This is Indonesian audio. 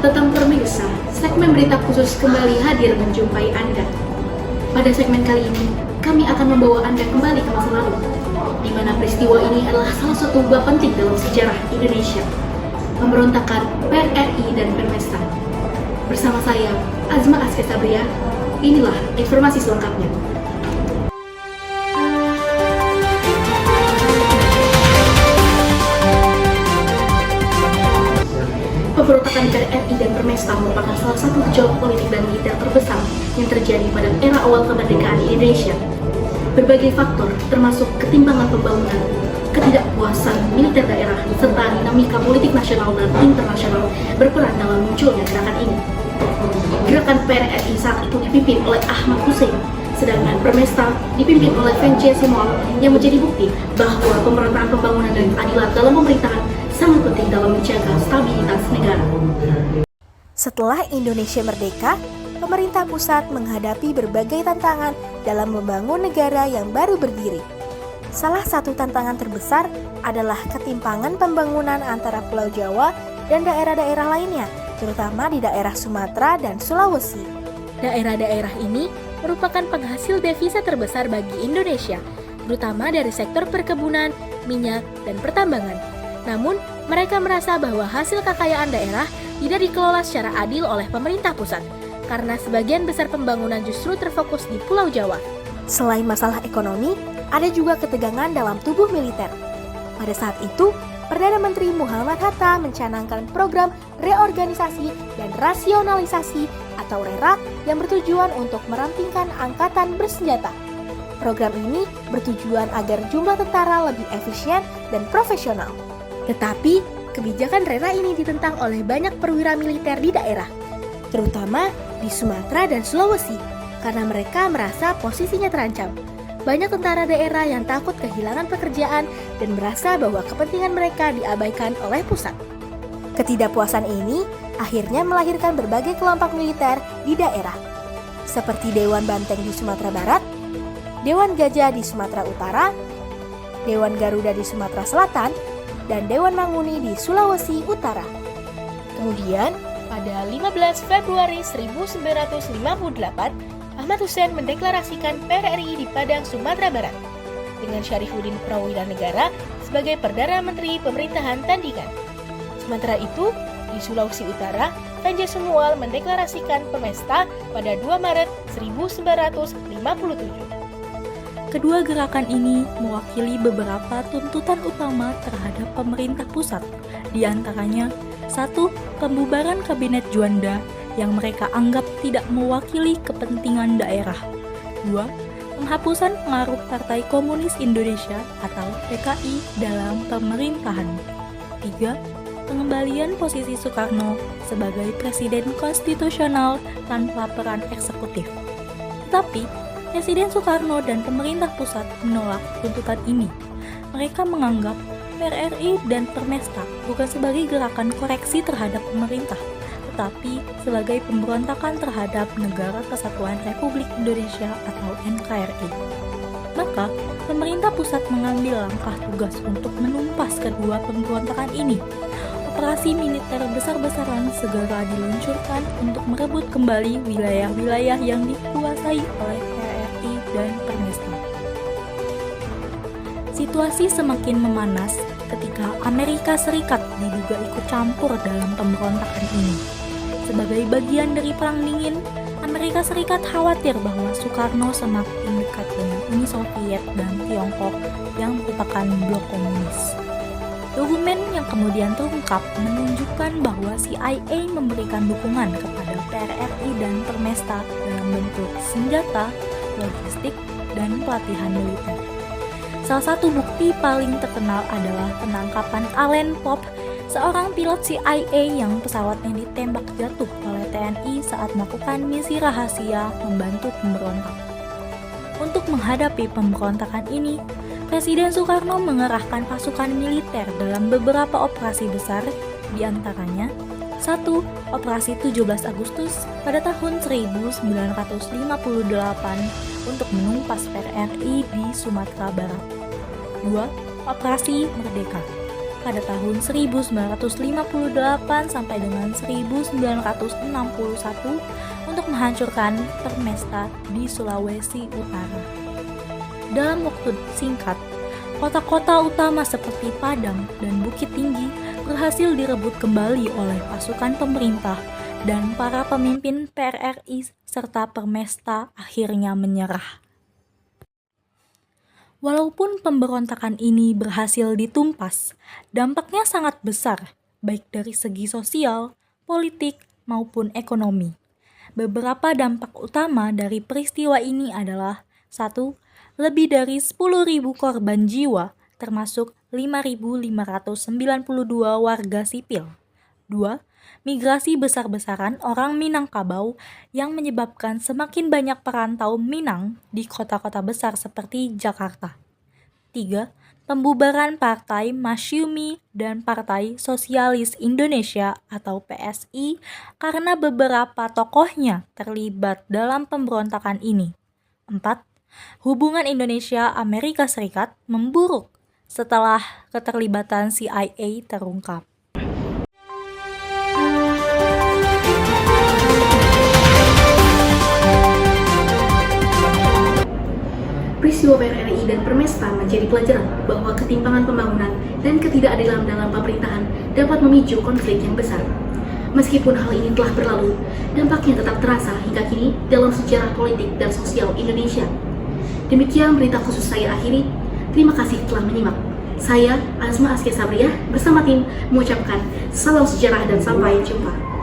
Tetap pemirsa, segmen berita khusus kembali hadir menjumpai Anda. Pada segmen kali ini, kami akan membawa Anda kembali ke masa lalu, di mana peristiwa ini adalah salah satu bab penting dalam sejarah Indonesia, pemberontakan PRRI dan Permesta. Bersama saya, Azma Aska Sabria, inilah informasi selengkapnya. Pemberontakan PRRI dan Permesta merupakan salah satu gejolak politik dan militer terbesar yang terjadi pada era awal kemerdekaan di Indonesia. Berbagai faktor, termasuk ketimpangan pembangunan, ketidakpuasan militer daerah, serta dinamika politik nasional dan internasional berperan dalam munculnya gerakan ini. Gerakan PRRI saat itu dipimpin oleh Ahmad Hussein, sedangkan Permesta dipimpin oleh VJ Samuel yang menjadi bukti bahwa pemerataan pembangunan dan keadilan dalam pemerintahan sangat penting dalam menjaga stabilitas negara. Setelah Indonesia merdeka, pemerintah pusat menghadapi berbagai tantangan dalam membangun negara yang baru berdiri. Salah satu tantangan terbesar adalah ketimpangan pembangunan antara Pulau Jawa dan daerah-daerah lainnya, terutama di daerah Sumatera dan Sulawesi. Daerah-daerah ini merupakan penghasil devisa terbesar bagi Indonesia, terutama dari sektor perkebunan, minyak, dan pertambangan. Namun, mereka merasa bahwa hasil kekayaan daerah tidak dikelola secara adil oleh pemerintah pusat, karena sebagian besar pembangunan justru terfokus di Pulau Jawa. Selain masalah ekonomi, ada juga ketegangan dalam tubuh militer. Pada saat itu, Perdana Menteri Muhammad Hatta mencanangkan program reorganisasi dan rasionalisasi atau RERA yang bertujuan untuk merampingkan angkatan bersenjata. Program ini bertujuan agar jumlah tentara lebih efisien dan profesional. Tetapi, kebijakan RERA ini ditentang oleh banyak perwira militer di daerah, terutama di Sumatera dan Sulawesi, karena mereka merasa posisinya terancam. Banyak tentara daerah yang takut kehilangan pekerjaan dan merasa bahwa kepentingan mereka diabaikan oleh pusat. Ketidakpuasan ini akhirnya melahirkan berbagai kelompok militer di daerah, seperti Dewan Banteng di Sumatera Barat, Dewan Gajah di Sumatera Utara, Dewan Garuda di Sumatera Selatan, dan Dewan Manguni di Sulawesi Utara. Kemudian, pada 15 Februari 1958, Ahmad Hussein mendeklarasikan PRRI di Padang, Sumatera Barat, dengan Syarifuddin Prawiranegara sebagai Perdana Menteri Pemerintahan Tandingan. Sementara itu, di Sulawesi Utara, VJ Samuel mendeklarasikan Permesta pada 2 Maret 1957. Kedua gerakan ini mewakili beberapa tuntutan utama terhadap pemerintah pusat, di antaranya 1. Pembubaran Kabinet Juanda yang mereka anggap tidak mewakili kepentingan daerah. 2. Penghapusan pengaruh Partai Komunis Indonesia atau PKI dalam pemerintahan. 3. Pengembalian posisi Soekarno sebagai presiden konstitusional tanpa peran eksekutif. Tetapi, Presiden Soekarno dan pemerintah pusat menolak tuntutan ini. Mereka menganggap PRRI dan Permesta bukan sebagai gerakan koreksi terhadap pemerintah, tetapi sebagai pemberontakan terhadap Negara Kesatuan Republik Indonesia atau NKRI. Maka, pemerintah pusat mengambil langkah tugas untuk menumpas kedua pemberontakan ini. Operasi militer besar-besaran segera diluncurkan untuk merebut kembali wilayah-wilayah yang dikuasai oleh PRRI dan Permesta. Situasi semakin memanas ketika Amerika Serikat diduga ikut campur dalam pemberontakan ini. Sebagai bagian dari Perang Dingin, Amerika Serikat khawatir bahwa Soekarno semakin dekat dengan Uni Soviet dan Tiongkok yang merupakan blok komunis. Dokumen yang kemudian terungkap menunjukkan bahwa CIA memberikan dukungan kepada PRRI dan Permesta dalam bentuk senjata, logistik, dan pelatihan militer. Salah satu bukti paling terkenal adalah penangkapan Allen Pope, seorang pilot CIA yang pesawatnya ditembak jatuh oleh TNI saat melakukan misi rahasia membantu pemberontak. Untuk menghadapi pemberontakan ini, Presiden Soekarno mengerahkan pasukan militer dalam beberapa operasi besar, di antaranya 1. Operasi 17 Agustus pada tahun 1958 untuk menumpas PRRI di Sumatera Barat. 2. Operasi Merdeka. pada tahun 1958 sampai dengan 1961 untuk menghancurkan Permesta di Sulawesi Utara. Dalam waktu singkat, kota-kota utama seperti Padang dan Bukit Tinggi berhasil direbut kembali oleh pasukan pemerintah dan para pemimpin PRRI serta Permesta akhirnya menyerah. Walaupun pemberontakan ini berhasil ditumpas, dampaknya sangat besar, baik dari segi sosial, politik, maupun ekonomi. Beberapa dampak utama dari peristiwa ini adalah 1. Lebih dari 10.000 korban jiwa, termasuk 5.592 warga sipil. 2. Migrasi besar-besaran orang Minangkabau yang menyebabkan semakin banyak perantau Minang di kota-kota besar seperti Jakarta. 3. Pembubaran Partai Masyumi dan Partai Sosialis Indonesia atau PSI karena beberapa tokohnya terlibat dalam pemberontakan ini. 4. Hubungan Indonesia-Amerika Serikat memburuk setelah keterlibatan CIA terungkap. Peristiwa PRRI dan Permesta menjadi pelajaran bahwa ketimpangan pembangunan dan ketidakadilan dalam pemerintahan dapat memicu konflik yang besar. Meskipun hal ini telah berlalu, dampaknya tetap terasa hingga kini dalam sejarah politik dan sosial Indonesia. Demikian berita khusus saya akhiri. Terima kasih telah menyimak. Saya, Azma Askia Sabriah, bersama tim mengucapkan salam sejarah dan sampai jumpa.